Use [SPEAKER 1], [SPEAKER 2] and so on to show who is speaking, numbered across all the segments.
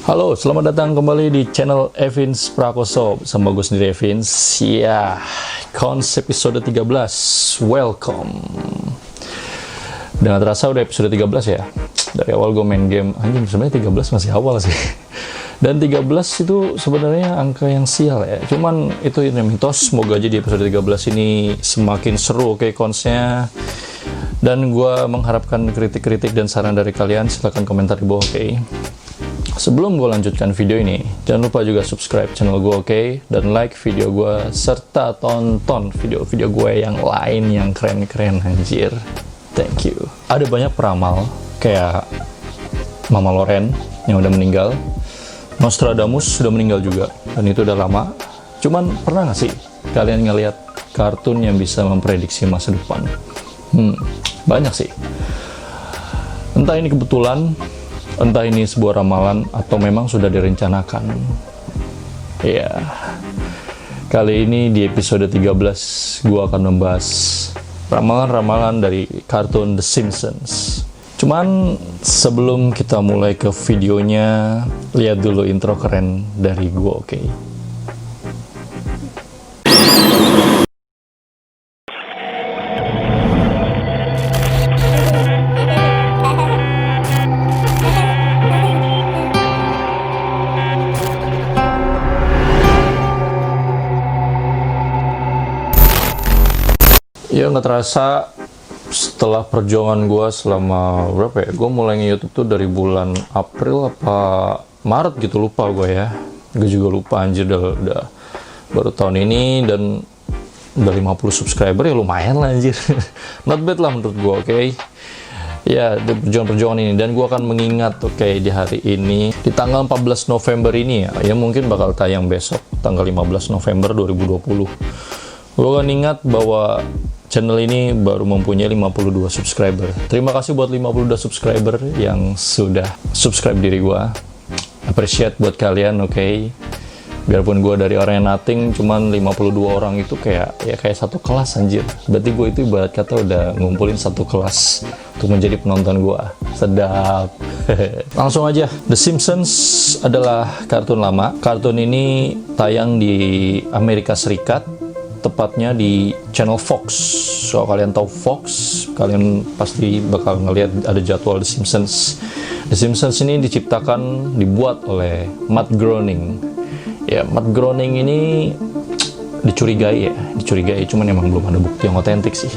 [SPEAKER 1] Halo, selamat datang kembali di channel Evins Prakoso sama gue sendiri Evins. Ya, konsep episode 13. Welcome. Dengan terasa udah episode 13 ya. Dari awal gue main game, anjing sebenarnya 13 masih awal sih. Dan 13 itu sebenarnya angka yang sial ya. Cuman itu ini mitos, semoga aja di episode 13 ini semakin seru oke konsnya. Dan gue mengharapkan kritik-kritik dan saran dari kalian, silahkan komentar di bawah oke. Sebelum gue lanjutkan video ini, jangan lupa juga subscribe channel gue oke? Dan like video gue, serta tonton video-video gue yang lain yang keren-keren anjir. Thank you. Ada banyak peramal, kayak Mama Loren yang udah meninggal, Nostradamus sudah meninggal juga, dan itu udah lama. Cuman pernah gak sih kalian ngeliat kartun yang bisa memprediksi masa depan? Banyak sih. Entah ini kebetulan, entah ini sebuah ramalan, atau memang sudah direncanakan. Ya, kali ini di episode 13 gue akan membahas ramalan-ramalan dari kartun The Simpsons. Cuman sebelum kita mulai ke videonya, lihat dulu intro keren dari gue oke? Ya nggak terasa setelah perjuangan gue selama berapa ya, gue mulai nge-YouTube tuh dari bulan April apa Maret gitu, lupa gue ya. Gue juga lupa anjir, udah baru tahun ini dan udah 50 subscriber ya, lumayan lah anjir. Not bad lah menurut gue oke? Ya, di perjuangan-perjuangan ini, dan gue akan mengingat di hari ini, di tanggal 14 November ini ya mungkin bakal tayang besok tanggal 15 November 2020. Gue akan ingat bahwa channel ini baru mempunyai 52 subscriber. Terima kasih buat 52 subscriber yang sudah subscribe diri gue. Appreciate buat kalian oke? Biarpun gue dari orang yang nothing, cuman 52 orang itu kayak satu kelas anjir. Berarti gue itu ibarat kata udah ngumpulin satu kelas untuk menjadi penonton gue. Sedap. Langsung aja, The Simpsons adalah kartun lama. Kartun ini tayang di Amerika Serikat, tepatnya di channel Fox. So kalian tahu Fox, kalian pasti bakal ngelihat ada jadwal The Simpsons. The Simpsons ini dibuat oleh Matt Groening. Ya, Matt Groening ini dicurigai, cuman emang belum ada bukti yang otentik sih.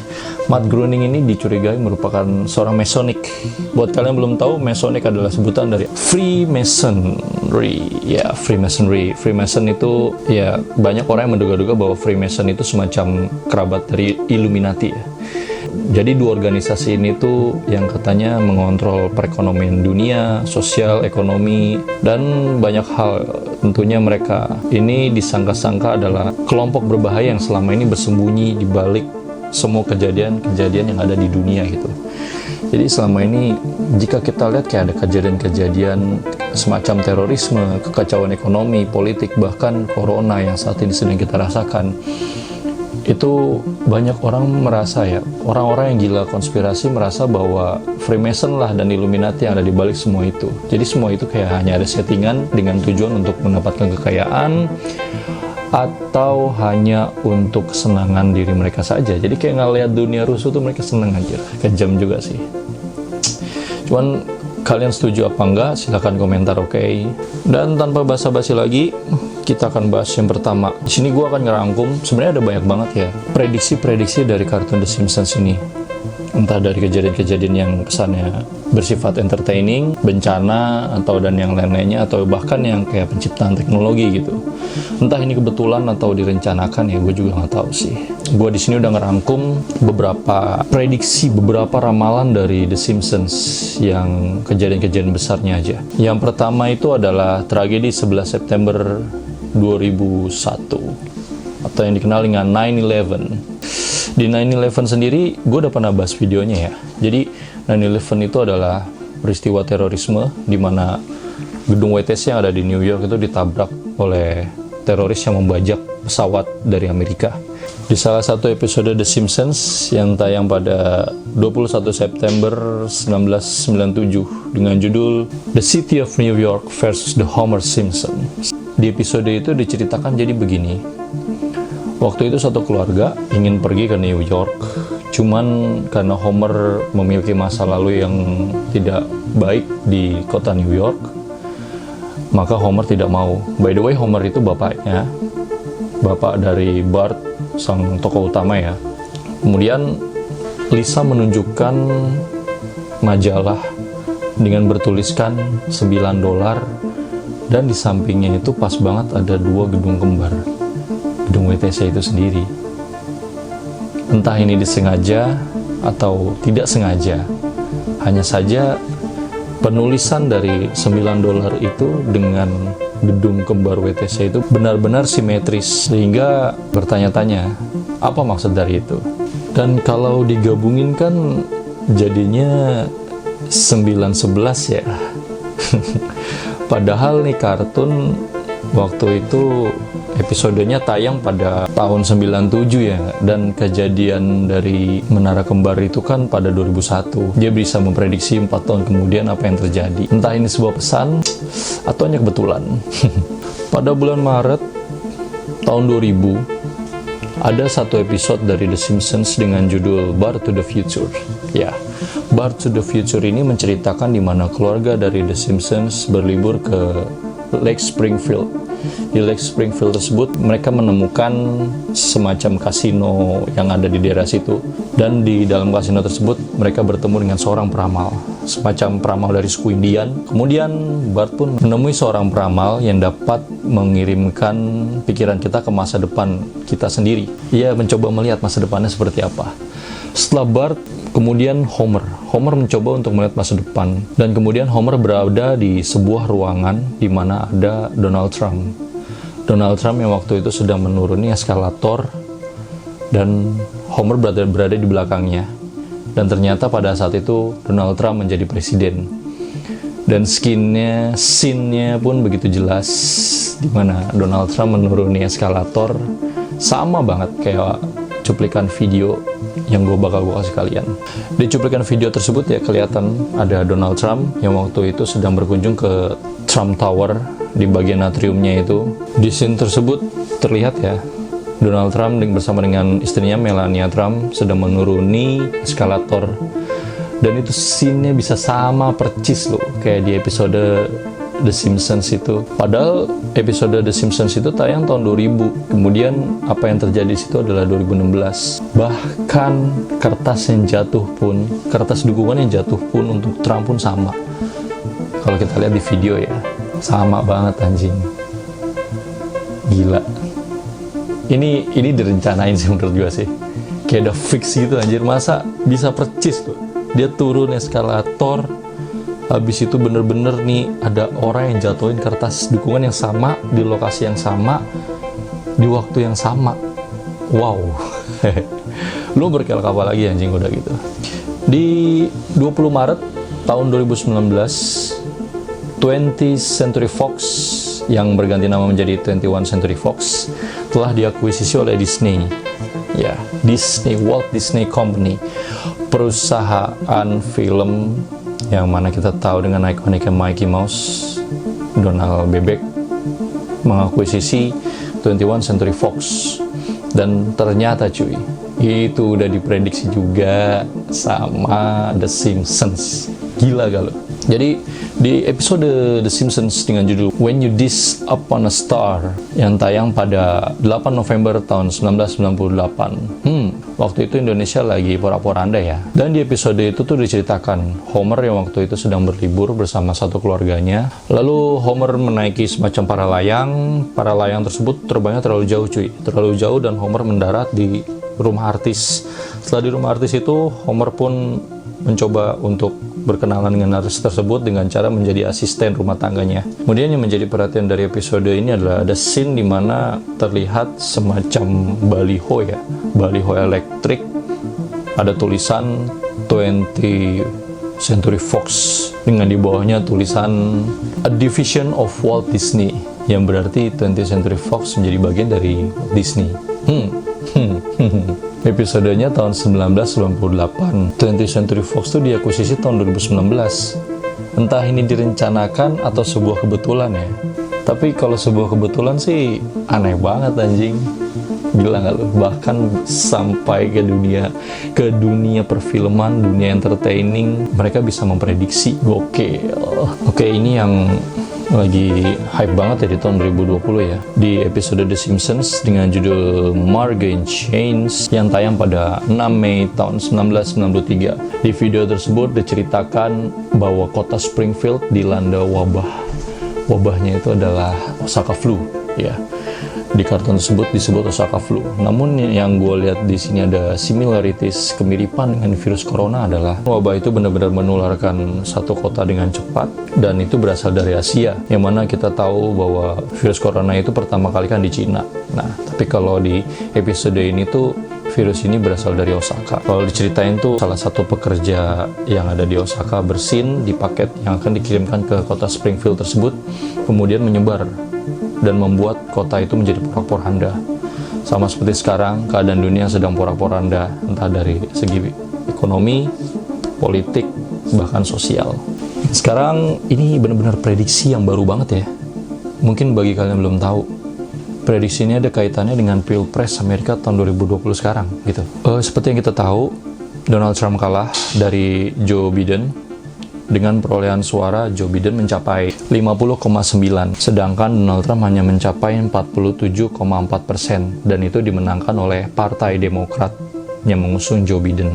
[SPEAKER 1] Matt Groening ini dicurigai merupakan seorang Masonic. Buat kalian yang belum tahu, Masonic adalah sebutan dari Freemasonry. Ya, Freemasonry. Freemason itu ya banyak orang yang menduga-duga bahwa Freemason itu semacam kerabat dari Illuminati ya. Jadi dua organisasi ini tuh yang katanya mengontrol perekonomian dunia, sosial, ekonomi, dan banyak hal. Tentunya mereka ini disangka-sangka adalah kelompok berbahaya yang selama ini bersembunyi di balik semua kejadian-kejadian yang ada di dunia gitu. Jadi selama ini jika kita lihat kayak ada kejadian-kejadian semacam terorisme, kekacauan ekonomi, politik, bahkan corona yang saat ini sedang kita rasakan, itu banyak orang merasa ya, orang-orang yang gila konspirasi merasa bahwa Freemason lah dan Illuminati yang ada di balik semua itu. Jadi semua itu kayak hanya ada settingan dengan tujuan untuk mendapatkan kekayaan atau hanya untuk kesenangan diri mereka saja. Jadi kayak ngeliat dunia rusuh tuh mereka seneng aja. Kejam juga sih. Cuman kalian setuju apa enggak? Silahkan komentar oke? Dan tanpa basa-basi lagi, kita akan bahas yang pertama. Di sini gue akan ngerangkum, sebenarnya ada banyak banget ya prediksi-prediksi dari kartun The Simpsons ini. Entah dari kejadian-kejadian yang kesannya bersifat entertaining, bencana, atau dan yang lain-lainnya, atau bahkan yang kayak penciptaan teknologi gitu. Entah ini kebetulan atau direncanakan ya, gue juga nggak tahu sih. Gue di sini udah ngerangkum beberapa prediksi, beberapa ramalan dari The Simpsons yang kejadian-kejadian besarnya aja. Yang pertama itu adalah tragedi 11 September 2001 atau yang dikenal dengan 9/11. Di 9/11 sendiri gue udah pernah bahas videonya ya. Jadi 9/11 itu adalah peristiwa terorisme di mana gedung WTC yang ada di New York itu ditabrak oleh teroris yang membajak pesawat dari Amerika. Di salah satu episode The Simpsons yang tayang pada 21 September 1997 dengan judul The City of New York versus the Homer Simpson. Di episode itu diceritakan jadi begini. Waktu itu satu keluarga ingin pergi ke New York, cuman karena Homer memiliki masa lalu yang tidak baik di kota New York, maka Homer tidak mau. By the way, Homer itu bapaknya, bapak dari Bart, sang tokoh utama ya. Kemudian Lisa menunjukkan majalah dengan bertuliskan $9, dan di sampingnya itu pas banget ada 2 gedung kembar, gedung WTC itu sendiri. Entah ini disengaja atau tidak sengaja, hanya saja penulisan dari $9 itu dengan gedung kembar WTC itu benar-benar simetris, sehingga bertanya-tanya apa maksud dari itu. Dan kalau digabungin kan jadinya 911 ya. Padahal nih kartun waktu itu episodenya tayang pada tahun 97 ya, dan kejadian dari Menara Kembar itu kan pada 2001. Dia bisa memprediksi 4 tahun kemudian apa yang terjadi. Entah ini sebuah pesan atau hanya kebetulan. Pada bulan Maret tahun 2000 ada satu episode dari The Simpsons dengan judul Bart to the Future. Ya, Bart to the Future ini menceritakan di mana keluarga dari The Simpsons berlibur ke Lake Springfield. Di Lake Springfield tersebut mereka menemukan semacam kasino yang ada di daerah situ, dan di dalam kasino tersebut mereka bertemu dengan seorang peramal, semacam peramal dari suku Indian. Kemudian Bart pun menemui seorang peramal yang dapat mengirimkan pikiran kita ke masa depan kita sendiri. Ia mencoba melihat masa depannya seperti apa. Setelah Bart, kemudian Homer mencoba untuk melihat masa depan, dan kemudian Homer berada di sebuah ruangan di mana ada Donald Trump. Donald Trump yang waktu itu sedang menuruni eskalator, dan Homer berada di belakangnya. Dan ternyata pada saat itu Donald Trump menjadi presiden. Dan scene-nya pun begitu jelas, di mana Donald Trump menuruni eskalator, sama banget kayak cuplikan video yang gue kasih kalian. Di cuplikan video tersebut ya kelihatan ada Donald Trump yang waktu itu sedang berkunjung ke Trump Tower di bagian atriumnya itu. Di scene tersebut terlihat ya Donald Trump bersama dengan istrinya Melania Trump sedang menuruni eskalator, dan itu scene-nya bisa sama percis loh kayak di episode The Simpsons itu. Padahal episode The Simpsons itu tayang tahun 2000. Kemudian apa yang terjadi di situ adalah 2016. Bahkan kertas dukungan yang jatuh pun untuk Trump pun sama. Kalau kita lihat di video ya, sama banget anjing. Gila. Ini direncanain sih menurut gue sih. Kayak udah fix gitu anjir, masa bisa percis tuh. Dia turun eskalator, habis itu bener-bener nih ada orang yang jatuhin kertas dukungan yang sama di lokasi yang sama di waktu yang sama. Wow. Lu berkelak apa lagi anjing udah gitu. Di 20 Maret tahun 2019, 20th Century Fox yang berganti nama menjadi 21 Century Fox telah diakuisisi oleh Disney. Ya, Disney, Walt Disney Company, perusahaan film yang mana kita tahu dengan ikoniknya Mickey Mouse, Donald Bebek, mengakuisisi 21 Century Fox. Dan ternyata cuy, itu udah diprediksi juga sama The Simpsons. Gila gak lo? Jadi di episode The Simpsons dengan judul When You Dish Upon a Star yang tayang pada 8 November tahun 1998, waktu itu Indonesia lagi pora-poranda ya. Dan di episode itu tuh diceritakan Homer yang waktu itu sedang berlibur bersama satu keluarganya. Lalu Homer menaiki semacam para layang tersebut terbangnya terlalu jauh cuy, terlalu jauh, dan Homer mendarat di rumah artis. Setelah di rumah artis itu, Homer pun mencoba untuk berkenalan dengan artis tersebut dengan cara menjadi asisten rumah tangganya. Kemudian yang menjadi perhatian dari episode ini adalah ada scene di mana terlihat semacam baliho elektrik, ada tulisan 20th Century Fox dengan di bawahnya tulisan A Division of Walt Disney, yang berarti 20th Century Fox menjadi bagian dari Disney. Episodenya tahun 1998. 20th Century Fox tuh diakuisisi tahun 2019. Entah ini direncanakan atau sebuah kebetulan ya. Tapi kalau sebuah kebetulan sih aneh banget anjing. Gila nggak lu? Bahkan sampai ke dunia perfilman, dunia entertaining, mereka bisa memprediksi. Gokil. Oke, ini yang lagi hype banget ya di tahun 2020 ya, di episode The Simpsons dengan judul Marge in Chains yang tayang pada 6 Mei tahun 1993. Di video tersebut diceritakan bahwa kota Springfield dilanda wabah. Wabahnya itu adalah Osaka flu ya. Di kartun tersebut disebut Osaka flu. Namun yang gue lihat di sini ada similarities, kemiripan dengan virus corona adalah wabah itu benar-benar menularkan satu kota dengan cepat dan itu berasal dari Asia. Yang mana kita tahu bahwa virus corona itu pertama kali kan di Cina. Nah, tapi kalau di episode ini tuh virus ini berasal dari Osaka. Kalau diceritain tuh salah satu pekerja yang ada di Osaka bersin di paket yang akan dikirimkan ke kota Springfield tersebut, kemudian menyebar dan membuat kota itu menjadi porak-poranda. Sama seperti sekarang, keadaan dunia sedang porak-poranda, entah dari segi ekonomi, politik, bahkan sosial. Sekarang ini benar-benar prediksi yang baru banget ya. Mungkin bagi kalian yang belum tahu, prediksi ini ada kaitannya dengan Pilpres Amerika tahun 2020 sekarang gitu. Seperti yang kita tahu, Donald Trump kalah dari Joe Biden. Dengan perolehan suara, Joe Biden mencapai 50,9, sedangkan Donald Trump hanya mencapai 47,4%, dan itu dimenangkan oleh Partai Demokrat yang mengusung Joe Biden.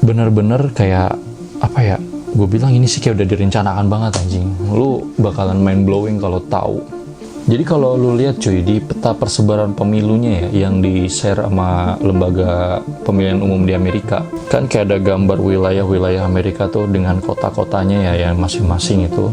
[SPEAKER 1] Bener-bener kayak, apa ya, gue bilang ini sih kayak udah direncanakan banget anjing. Lu bakalan mind blowing kalau tahu. Jadi kalau lu lihat cuy, di peta persebaran pemilunya ya, yang di-share sama lembaga pemilihan umum di Amerika, kan kayak ada gambar wilayah-wilayah Amerika tuh dengan kota-kotanya ya, yang masing-masing itu.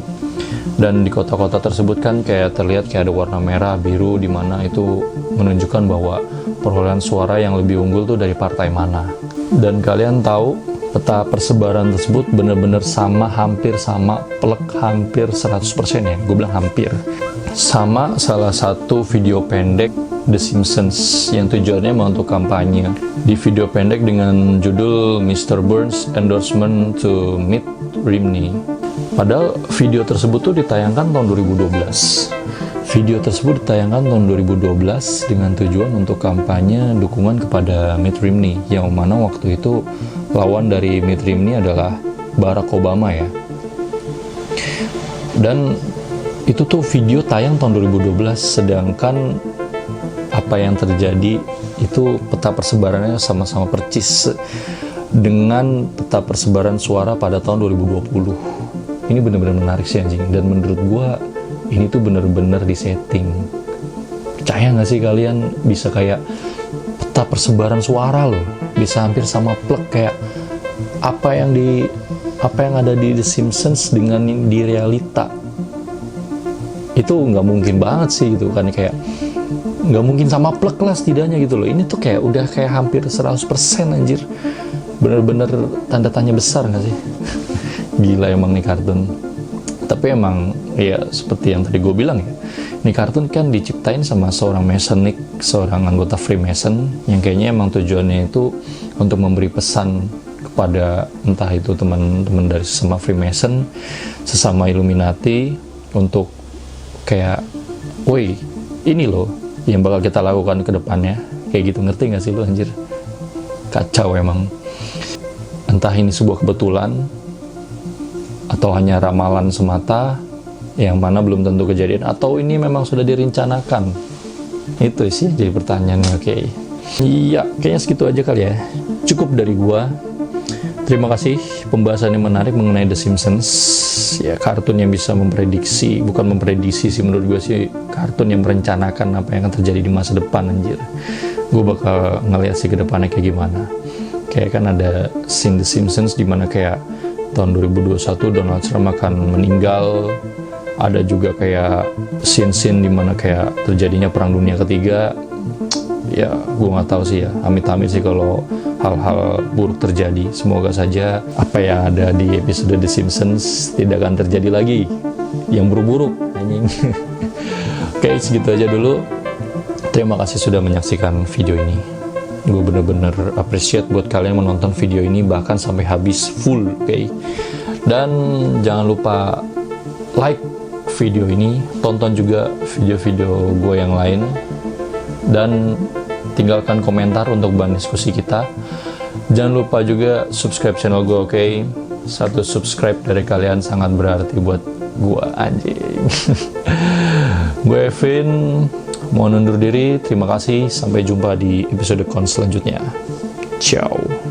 [SPEAKER 1] Dan di kota-kota tersebut kan kayak terlihat kayak ada warna merah, biru, di mana itu menunjukkan bahwa perolehan suara yang lebih unggul tuh dari partai mana. Dan kalian tahu, peta persebaran tersebut bener-bener sama, hampir sama, plek hampir 100% ya, gue bilang hampir. Sama salah satu video pendek The Simpsons yang tujuannya memang untuk kampanye. Di video pendek dengan judul Mr. Burns Endorsement to Mitt Romney. Padahal video tersebut tuh ditayangkan tahun 2012. Video tersebut ditayangkan tahun 2012 dengan tujuan untuk kampanye dukungan kepada Mitt Romney, yang mana waktu itu lawan dari Mitt Romney adalah Barack Obama ya. Dan itu tuh video tayang tahun 2012, sedangkan apa yang terjadi itu peta persebarannya sama-sama percis dengan peta persebaran suara pada tahun 2020. Ini benar-benar menarik sih anjing, dan menurut gua ini tuh benar-benar disetting. Percaya nggak sih kalian bisa kayak peta persebaran suara loh, bisa hampir sama plek kayak apa yang ada di The Simpsons dengan di realita. Itu nggak mungkin banget sih gitu kan, kayak nggak mungkin sama plek lah setidaknya gitu loh. Ini tuh kayak udah kayak hampir 100% anjir. Bener-bener tanda tanya besar nggak sih? Gila emang nih kartun. Tapi emang ya seperti yang tadi gue bilang ya, ini kartun kan diciptain sama seorang Masonic, seorang anggota Freemason, yang kayaknya emang tujuannya itu untuk memberi pesan kepada entah itu teman-teman dari sesama Freemason, sesama Illuminati, untuk kayak, woi, ini loh yang bakal kita lakukan ke depannya. Kayak gitu, ngerti gak sih lu anjir? Kacau emang. Entah ini sebuah kebetulan atau hanya ramalan semata, yang mana belum tentu kejadian, atau ini memang sudah direncanakan. Itu sih jadi pertanyaannya. Oke. Iya, kayaknya segitu aja kali ya. Cukup dari gua. Terima kasih, pembahasannya menarik mengenai The Simpsons. Ya, kartun yang bisa memprediksi, bukan memprediksi sih menurut gue sih, kartun yang merencanakan apa yang akan terjadi di masa depan anjir. Gue bakal ngeliat sih ke depannya kayak gimana. Kayak kan ada scene The Simpsons dimana kayak tahun 2021 Donald Trump akan meninggal. Ada juga kayak scene-scene dimana kayak terjadinya perang dunia ketiga. Ya, gue nggak tahu sih ya, amit-amit sih kalau hal-hal buruk terjadi. Semoga saja apa yang ada di episode The Simpsons tidak akan terjadi lagi yang buruk-buruk anjing. Oke, segitu aja dulu. Terima kasih sudah menyaksikan video ini. Gue bener-bener appreciate buat kalian menonton video ini bahkan sampai habis full, oke? Dan jangan lupa like video ini, tonton juga video-video gue yang lain, dan tinggalkan komentar untuk bahan diskusi kita. Jangan lupa juga subscribe channel gue, oke? Satu subscribe dari kalian sangat berarti buat gue, anjing. Gue Evin, mau undur diri. Terima kasih, sampai jumpa di episode kon selanjutnya. Ciao.